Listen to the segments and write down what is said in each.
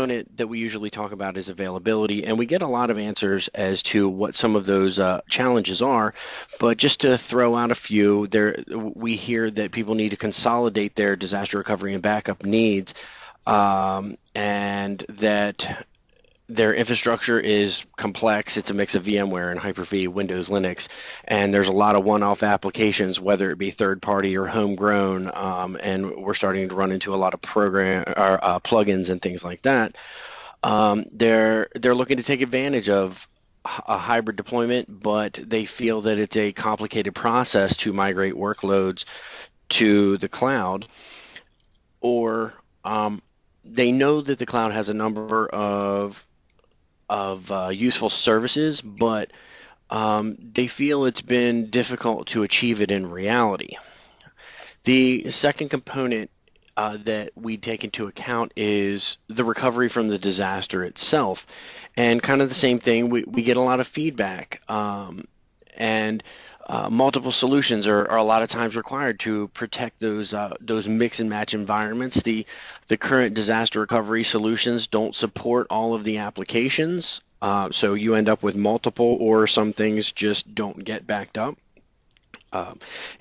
component that we usually talk about is availability, and we get a lot of answers as to what some of those challenges are. But just to throw out a few, we hear that people need to consolidate their disaster recovery and backup needs, and that their infrastructure is complex. It's a mix of VMware and Hyper-V, Windows, Linux, and there's a lot of one-off applications, whether it be third-party or homegrown, and we're starting to run into a lot of program or plugins and things like that. They're looking to take advantage of a hybrid deployment, but they feel that it's a complicated process to migrate workloads to the cloud, or they know that the cloud has a number of useful services, but they feel it's been difficult to achieve it in reality. The second component that we take into account is the recovery from the disaster itself. And kind of the same thing, we get a lot of feedback, and multiple solutions are a lot of times required to protect those mix and match environments. The current disaster recovery solutions don't support all of the applications, so you end up with multiple, or some things just don't get backed up.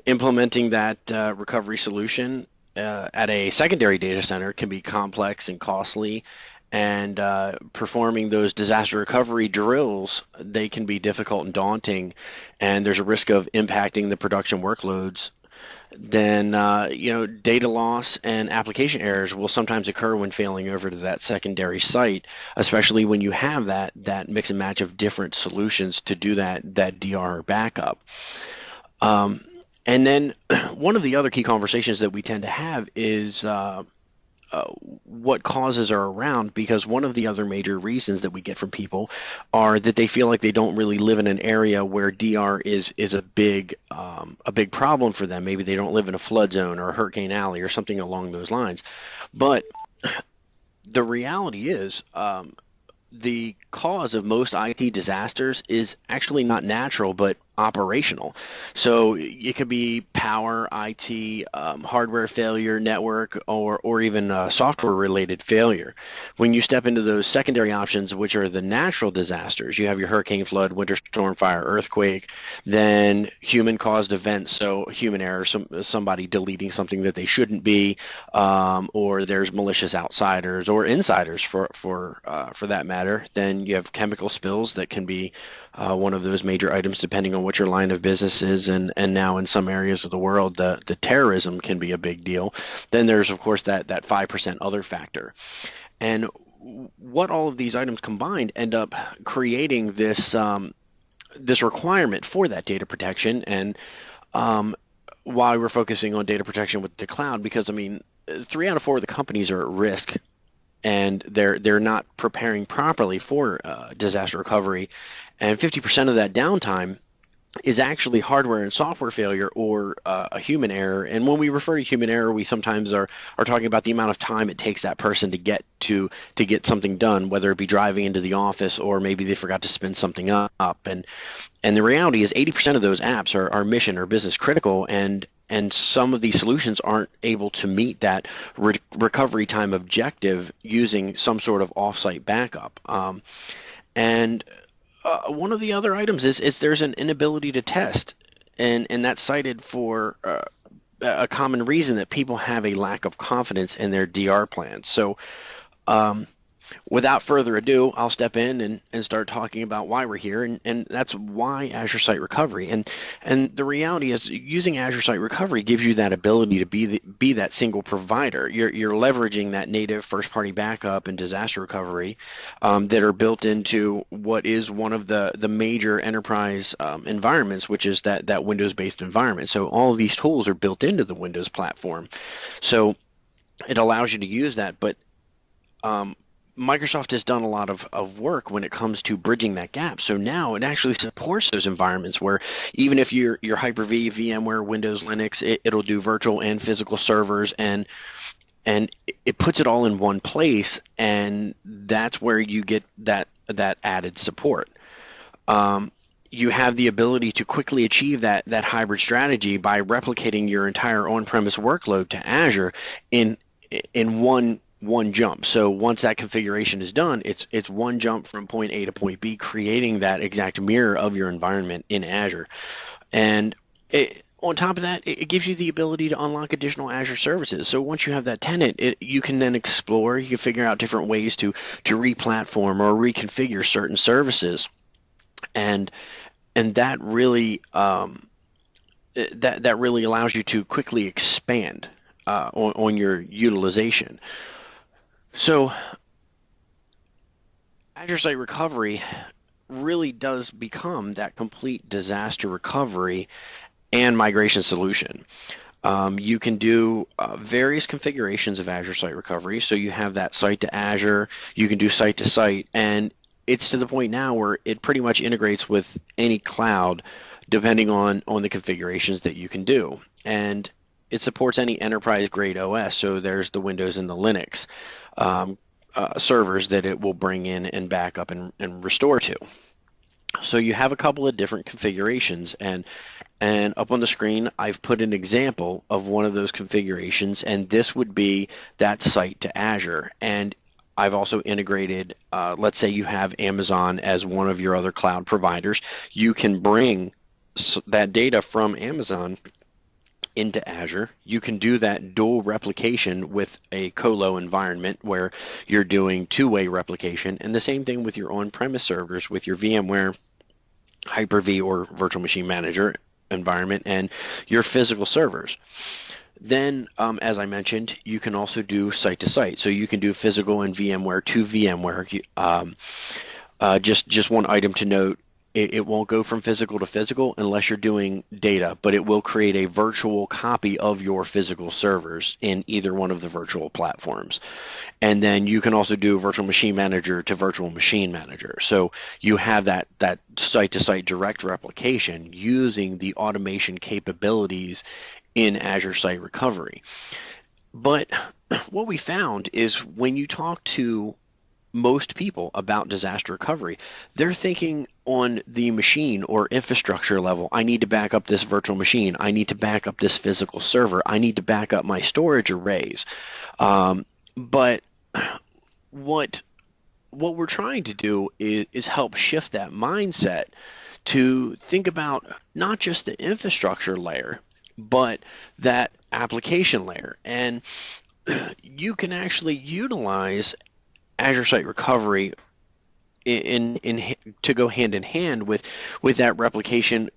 Implementing that recovery solution at a secondary data center can be complex and costly, and performing those disaster recovery drills, they can be difficult and daunting, and there's a risk of impacting the production workloads. Then data loss and application errors will sometimes occur when failing over to that secondary site, especially when you have that mix and match of different solutions to do that DR backup. And then one of the other key conversations that we tend to have is what causes are around, because one of the other major reasons that we get from people are that they feel like they don't really live in an area where DR is a big problem for them. Maybe they don't live in a flood zone or a hurricane alley or something along those lines. But the reality is, the cause of most IT disasters is actually not natural, but operational. So it could be power, IT, hardware failure, network, or even software related failure. When you step into those secondary options, which are the natural disasters, you have your hurricane, flood, winter storm, fire, earthquake, then human caused events, so human error, somebody deleting something that they shouldn't be, or there's malicious outsiders or insiders for that matter. Then you have chemical spills that can be one of those major items depending on what your line of business is, and now in some areas of the world the terrorism can be a big deal. Then there's of course that 5% other factor, and what all of these items combined end up creating this requirement for that data protection. And why we're focusing on data protection with the cloud, because I mean 3 out of 4 of the companies are at risk, and they're not preparing properly for disaster recovery, and 50% of that downtime is actually hardware and software failure, or a human error. And when we refer to human error, we sometimes are talking about the amount of time it takes that person to get something done, whether it be driving into the office or maybe they forgot to spin something up. And the reality is 80% of those apps are mission or business critical, and some of these solutions aren't able to meet that recovery time objective using some sort of offsite backup. And one of the other items is there's an inability to test, and that's cited for a common reason that people have a lack of confidence in their DR plans. So without further ado, I'll step in and start talking about why we're here, and that's why Azure Site Recovery. And the reality is, using Azure Site Recovery gives you that ability to be that single provider. You're leveraging that native first-party backup and disaster recovery that are built into what is one of the major enterprise environments, which is that Windows-based environment. So all of these tools are built into the Windows platform. So it allows you to use that, but Microsoft has done a lot of work when it comes to bridging that gap. So now it actually supports those environments where even if you're Hyper-V, VMware, Windows, Linux, it'll do virtual and physical servers, and it puts it all in one place, and that's where you get that added support. You have the ability to quickly achieve that hybrid strategy by replicating your entire on-premise workload to Azure in one one jump. So once that configuration is done, it's one jump from point A to point B, creating that exact mirror of your environment in Azure. And on top of that, it gives you the ability to unlock additional Azure services. So once you have that tenant, you can then explore, you can figure out different ways to re-platform or reconfigure certain services. And that really that really allows you to quickly expand on your utilization. So Azure Site Recovery really does become that complete disaster recovery and migration solution. You can do various configurations of Azure Site Recovery. So you have that site to Azure, you can do site to site, and it's to the point now where it pretty much integrates with any cloud depending on the configurations that you can do. And it supports any enterprise grade OS. So there's the Windows and the Linux servers that it will bring in and back up and restore to. So you have a couple of different configurations, and up on the screen I've put an example of one of those configurations, and this would be that site to Azure. And I've also integrated, let's say you have Amazon as one of your other cloud providers. You can bring that data from Amazon into Azure. You can do that dual replication with a colo environment where you're doing two-way replication, and the same thing with your on-premise servers with your VMware, Hyper-V, or Virtual Machine Manager environment and your physical servers. Then, as I mentioned, you can also do site to site. So you can do physical and VMware to VMware. Just one item to note. It won't go from physical to physical unless you're doing data, but it will create a virtual copy of your physical servers in either one of the virtual platforms. And then you can also do Virtual Machine Manager to Virtual Machine Manager. So you have that site-to-site direct replication using the automation capabilities in Azure Site Recovery. But what we found is when you talk to most people about disaster recovery, they're thinking on the machine or infrastructure level. I need to back up this virtual machine. I need to back up this physical server. I need to back up my storage arrays. But what we're trying to do is help shift that mindset to think about not just the infrastructure layer, but that application layer. And you can actually utilize Azure Site Recovery to go hand in hand with that replication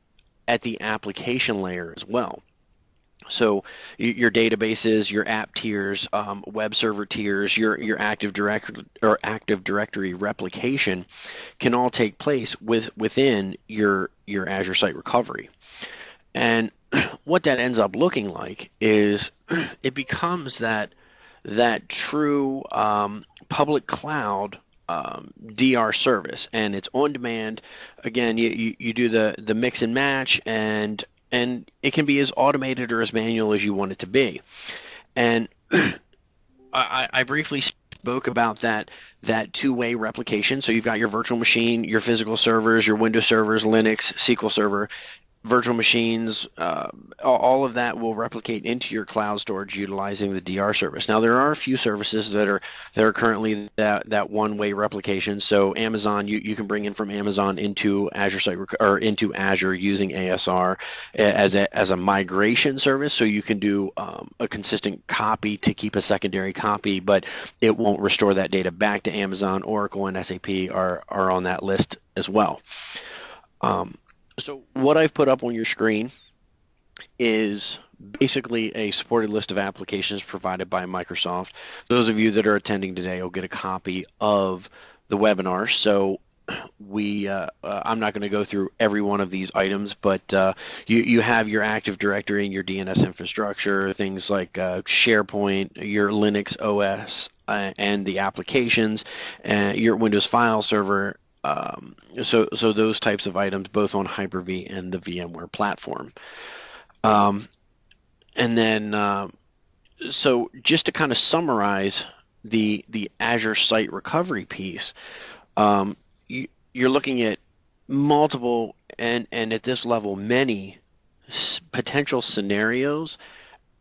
at the application layer as well. So your databases, your app tiers, web server tiers, your Active Directory replication can all take place within your Azure Site Recovery. And what that ends up looking like is it becomes that true public cloud DR service, and it's on demand. Again, you do the mix and match, and it can be as automated or as manual as you want it to be. And I briefly spoke about that two-way replication. So you've got your virtual machine, your physical servers, your Windows servers, Linux, SQL Server, virtual machines, all of that will replicate into your cloud storage utilizing the DR service. Now, there are a few services that are currently that one-way replication. So Amazon, you can bring in from Amazon into Azure Site or into Azure using ASR as a migration service. So you can do a consistent copy to keep a secondary copy, but it won't restore that data back to Amazon. Oracle and SAP are on that list as well. So what I've put up on your screen is basically a supported list of applications provided by Microsoft. Those of you that are attending today will get a copy of the webinar. So I'm not going to go through every one of these items, but you have your Active Directory and your DNS infrastructure, things like SharePoint, your Linux OS, and the applications, your Windows file server. So those types of items, both on Hyper-V and the VMware platform. And then, so just to kind of summarize the Azure Site Recovery piece, you're looking at multiple and at this level many potential scenarios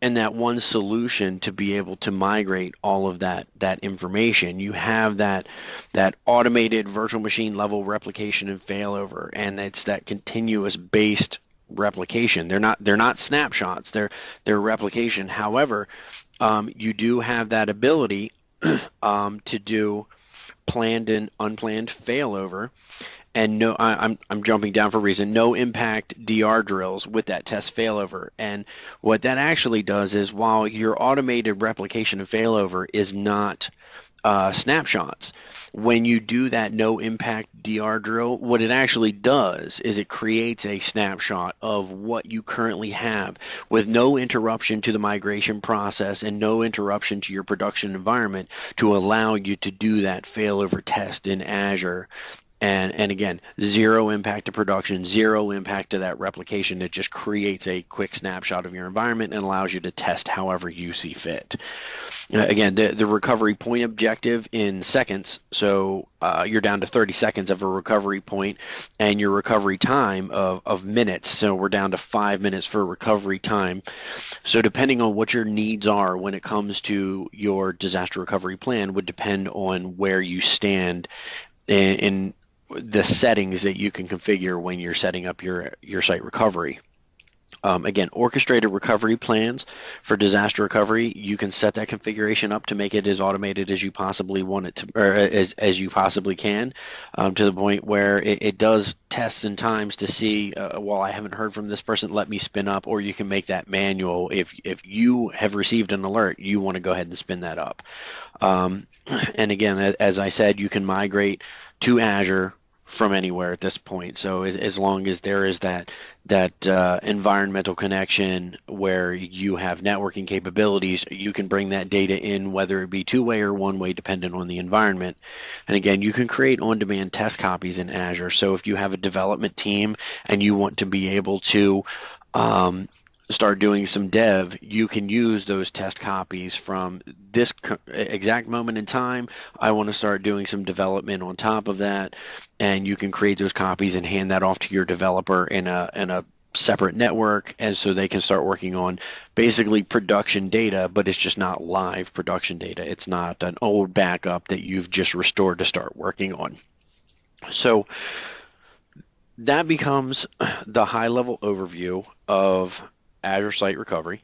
and that one solution to be able to migrate all of that information. You have that automated virtual machine level replication and failover, and it's that continuous based replication. They're not snapshots. They're replication. However, you do have that ability to do planned and unplanned failover, and no, I'm jumping down for a reason. No impact DR drills with that test failover, and what that actually does is, while your automated replication and failover is not snapshots, when you do that no impact DR drill, what it actually does is it creates a snapshot of what you currently have with no interruption to the migration process and no interruption to your production environment, to allow you to do that failover test in Azure. And again, zero impact to production, zero impact to that replication. It just creates a quick snapshot of your environment and allows you to test however you see fit. Again, the recovery point objective in seconds, so you're down to 30 seconds of a recovery point, and your recovery time of minutes, so we're down to 5 minutes for recovery time. So depending on what your needs are when it comes to your disaster recovery plan would depend on where you stand in the settings that you can configure when you're setting up your site recovery. Again, orchestrated recovery plans for disaster recovery, you can set that configuration up to make it as automated as you possibly want it to, or as you possibly can, to the point where it does tests and times to see, well, I haven't heard from this person, let me spin up, or you can make that manual. If you have received an alert, you want to go ahead and spin that up. And again, as I said, you can migrate to Azure from anywhere at this point. So as long as there is that environmental connection where you have networking capabilities, you can bring that data in, whether it be two-way or one-way, dependent on the environment. And again, you can create on-demand test copies in Azure. So if you have a development team and you want to be able to start doing some dev, you can use those test copies from this exact moment in time. I want to start doing some development on top of that, and you can create those copies and hand that off to your developer in a separate network, and so they can start working on basically production data, but it's just not live production data. It's not an old backup that you've just restored to start working on. So that becomes the high-level overview of Azure Site Recovery.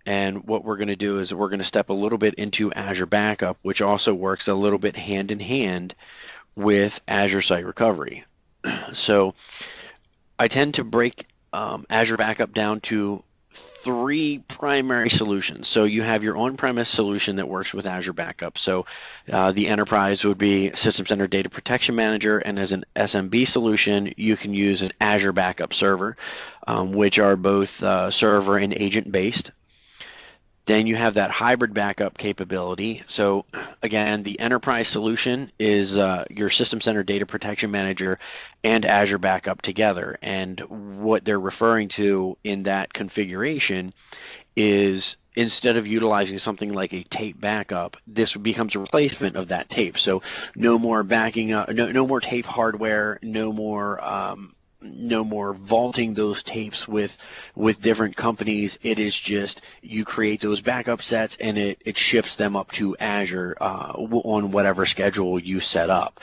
And what we're going to do is we're going to step a little bit into Azure Backup, which also works a little bit hand in hand with Azure Site Recovery. So I tend to break Azure Backup down to three primary solutions. So you have your on-premise solution that works with Azure Backup. So the enterprise would be System Center Data Protection Manager, and as an SMB solution, you can use an Azure Backup Server, which are both server and agent based. Then you have that hybrid backup capability. So again, the enterprise solution is your System Center Data Protection Manager and Azure Backup together. And what they're referring to in that configuration is, instead of utilizing something like a tape backup, this becomes a replacement of that tape. So no more backing up, no more tape hardware, no more vaulting those tapes with different companies. It is just you create those backup sets and it ships them up to Azure on whatever schedule you set up.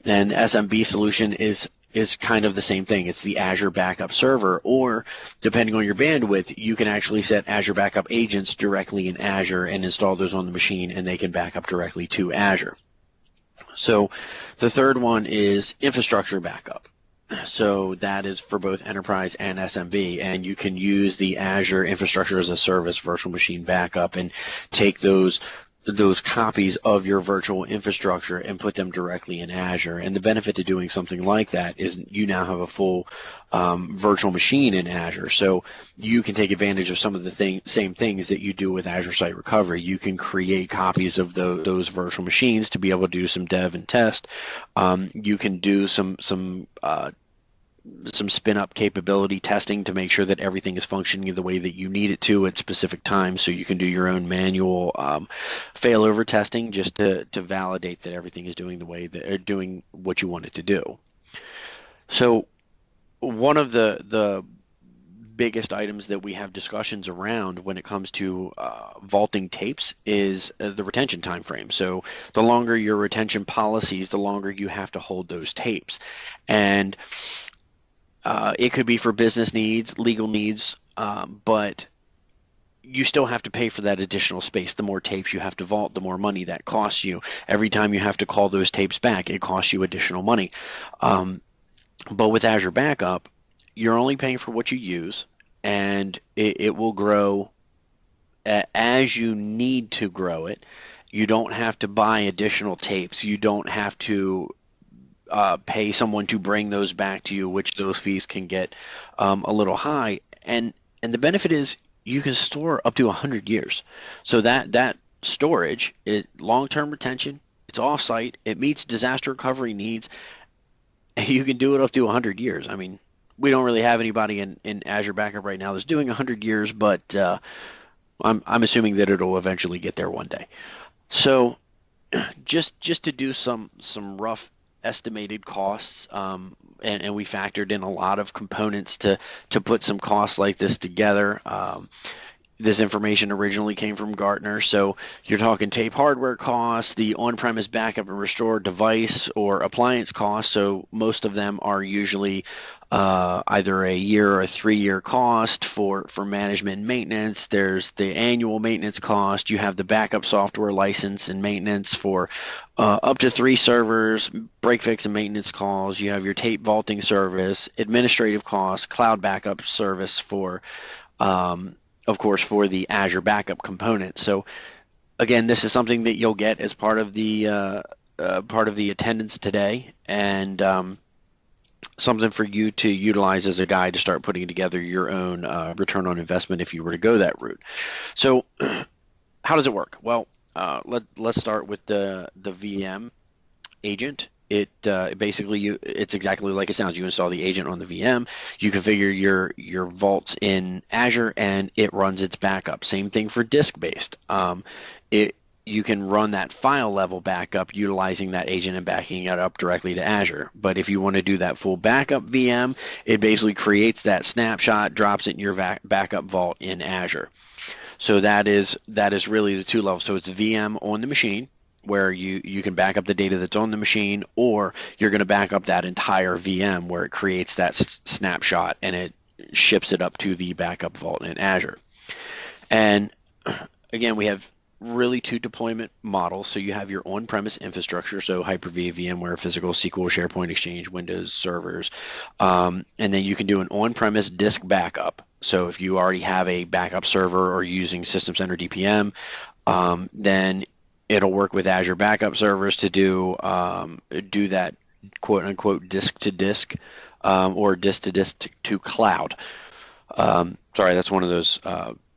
And SMB solution is kind of the same thing. It's the Azure Backup Server, or depending on your bandwidth, you can actually set Azure Backup agents directly in Azure and install those on the machine, and they can back up directly to Azure. So the third one is infrastructure backup. So that is for both enterprise and SMB, and you can use the Azure Infrastructure as a Service virtual machine backup and take those copies of your virtual infrastructure and put them directly in Azure. And the benefit to doing something like that is you now have a full virtual machine in Azure. So you can take advantage of some of the same things that you do with Azure Site Recovery. You can create copies of those virtual machines to be able to do some dev and test. You can do some spin-up capability testing to make sure that everything is functioning the way that you need it to at specific times. So you can do your own manual failover testing just to validate that everything is doing doing what you want it to do. So one of the biggest items that we have discussions around when it comes to vaulting tapes is the retention time frame. So the longer your retention policies, the longer you have to hold those tapes. And it could be for business needs, legal needs, but you still have to pay for that additional space. The more tapes you have to vault, the more money that costs you. Every time you have to call those tapes back, it costs you additional money. But with Azure Backup, you're only paying for what you use, and it will grow as you need to grow it. You don't have to buy additional tapes. You don't have to pay someone to bring those back to you, which those fees can get a little high. And the benefit is you can store up to 100 years. So that storage is long-term retention. It's off-site. It meets disaster recovery needs. And you can do it up to 100 years. I mean, we don't really have anybody in Azure Backup right now that's doing 100 years, but I'm assuming that it'll eventually get there one day. So just to do some rough estimated costs, and we factored in a lot of components to put some costs like this together. This information originally came from Gartner, so you're talking tape hardware costs, the on-premise backup and restore device or appliance costs. So most of them are usually either a year or a 3-year cost for management and maintenance. There's the annual maintenance cost. You have the backup software license and maintenance for up to 3 servers, break fix and maintenance calls. You have your tape vaulting service, administrative costs, cloud backup service for of course, for the Azure Backup component. So, again, this is something that you'll get as part of the attendance today, and something for you to utilize as a guide to start putting together your own return on investment if you were to go that route. So, how does it work? Well, let's start with the VM agent. It basically it's exactly like it sounds. You install the agent on the VM, you configure your vaults in Azure, and it runs its backup. Same thing for disk-based. You can run that file level backup utilizing that agent and backing it up directly to Azure. But if you want to do that full backup VM, it basically creates that snapshot, drops it in your backup vault in Azure. So that is really the 2 levels. So it's VM on the machine, where you can back up the data that's on the machine, or you're going to back up that entire VM where it creates that snapshot and it ships it up to the backup vault in Azure. And again, we have really 2 deployment models. So you have your on-premise infrastructure, so Hyper-V, VMware, physical, SQL, SharePoint, Exchange, Windows servers, and then you can do an on-premise disk backup. So if you already have a backup server or using System Center DPM, then it'll work with Azure Backup servers to do that quote unquote disk to disk or disk to disk to cloud. Sorry, that's one of those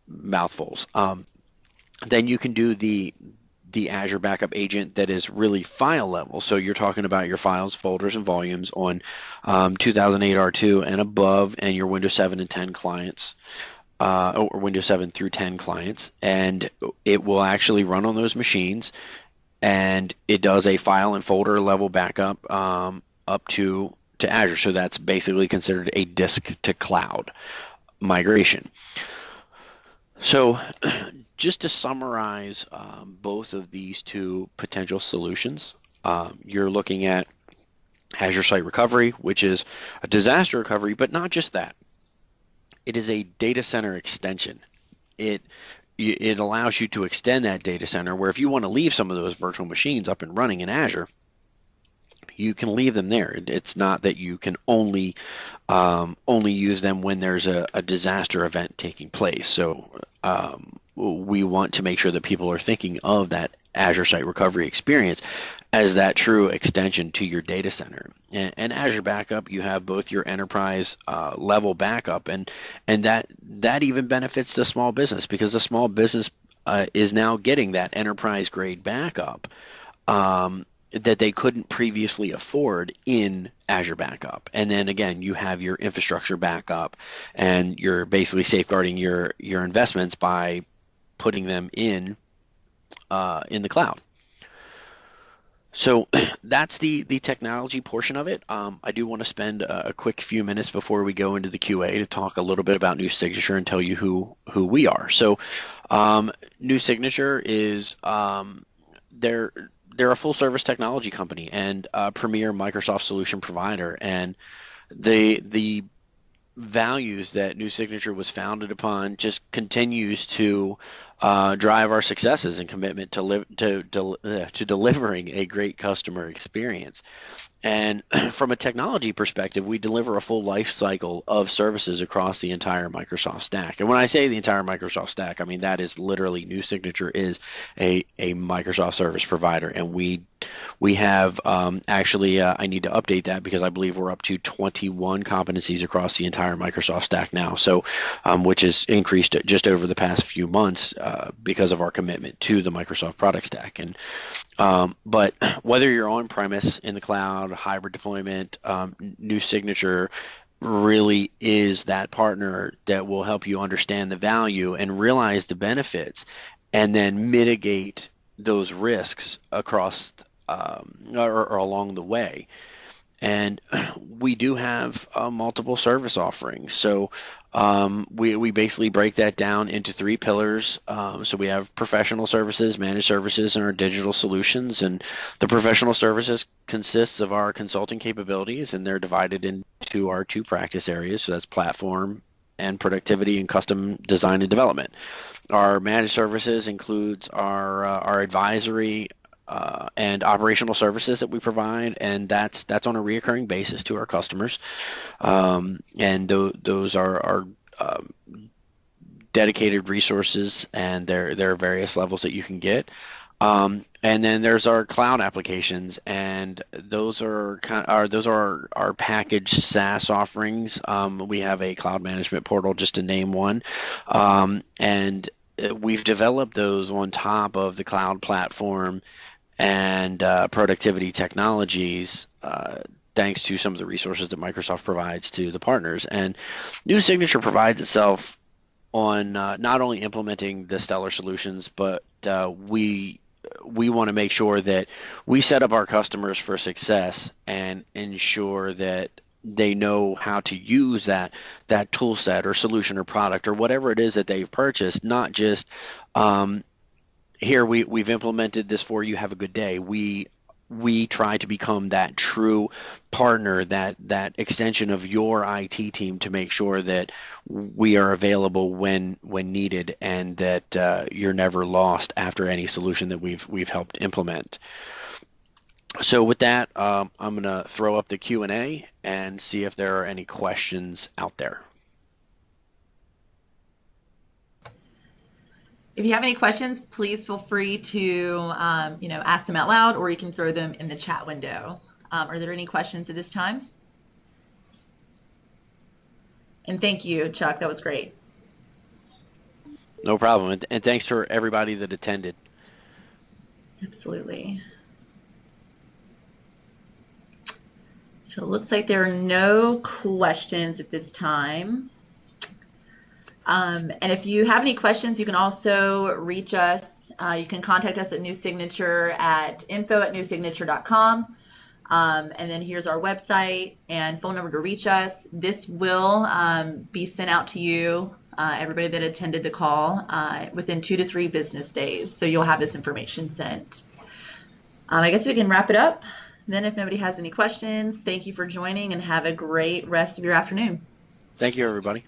mouthfuls. Then you can do the Azure Backup agent that is really file level. So you're talking about your files, folders, and volumes on 2008 R2 and above, and your Windows 7 and 10 clients. Or Windows 7 through 10 clients, and it will actually run on those machines, and it does a file and folder level backup up to Azure. So that's basically considered a disk to cloud migration. So just to summarize both of these 2 potential solutions, you're looking at Azure Site Recovery, which is a disaster recovery, but not just that. It is a data center extension. It allows you to extend that data center, where if you want to leave some of those virtual machines up and running in Azure, you can leave them there. It's not that you can only use them when there's a disaster event taking place. So we want to make sure that people are thinking of that Azure Site Recovery experience as that true extension to your data center. And Azure Backup, you have both your enterprise level backup, and that even benefits the small business, because the small business is now getting that enterprise grade backup that they couldn't previously afford in Azure Backup. And then again, you have your infrastructure backup, and you're basically safeguarding your investments by putting them in the cloud. So that's the technology portion of it. I do want to spend a quick few minutes before we go into the QA to talk a little bit about New Signature and tell you who we are. So, New Signature is they're they're a full service technology company and a premier Microsoft solution provider, and the values that New Signature was founded upon just continues to drive our successes and commitment to delivering a great customer experience. And from a technology perspective, we deliver a full life cycle of services across the entire Microsoft stack. And when I say the entire Microsoft stack, I mean that is literally New Signature is a Microsoft service provider, and we have actually I need to update that because I believe we're up to 21 competencies across the entire Microsoft stack now. So, which has increased just over the past few months because of our commitment to the Microsoft product stack. And but whether you're on premise, in the cloud, hybrid deployment, New Signature really is that partner that will help you understand the value and realize the benefits and then mitigate those risks across or along the way. And we do have multiple service offerings. So we basically break that down into three pillars. So we have professional services, managed services, and our digital solutions. And the professional services consists of our consulting capabilities, and they're divided into our two practice areas. So that's platform and productivity and custom design and development. Our managed services includes our advisory and operational services that we provide, and that's on a reoccurring basis to our customers. And those are dedicated resources, and there are various levels that you can get. And then there's our cloud applications, and those are our packaged SaaS offerings. We have a cloud management portal, just to name one, and we've developed those on top of the cloud platform and productivity technologies, thanks to some of the resources that Microsoft provides to the partners. And New Signature provides itself on not only implementing the stellar solutions, but we want to make sure that we set up our customers for success and ensure that they know how to use that tool set or solution or product or whatever it is that they've purchased, not just here we've implemented this for you, have a good day. We try to become that true partner, that extension of your IT team, to make sure that we are available when needed, and that you're never lost after any solution that we've helped implement. So with that, I'm going to throw up the Q&A and see if there are any questions out there. If you have any questions, please feel free to ask them out loud, or you can throw them in the chat window. Are there any questions at this time? And thank you, Chuck. That was great. No problem. And thanks for everybody that attended. Absolutely. So it looks like there are no questions at this time. And if you have any questions, you can also reach us. You can contact us at New Signature at info@newsignature.com. And then here's our website and phone number to reach us. This will be sent out to you, everybody that attended the call, within 2 to 3 business days. So you'll have this information sent. I guess we can wrap it up. Then if nobody has any questions, thank you for joining and have a great rest of your afternoon. Thank you, everybody.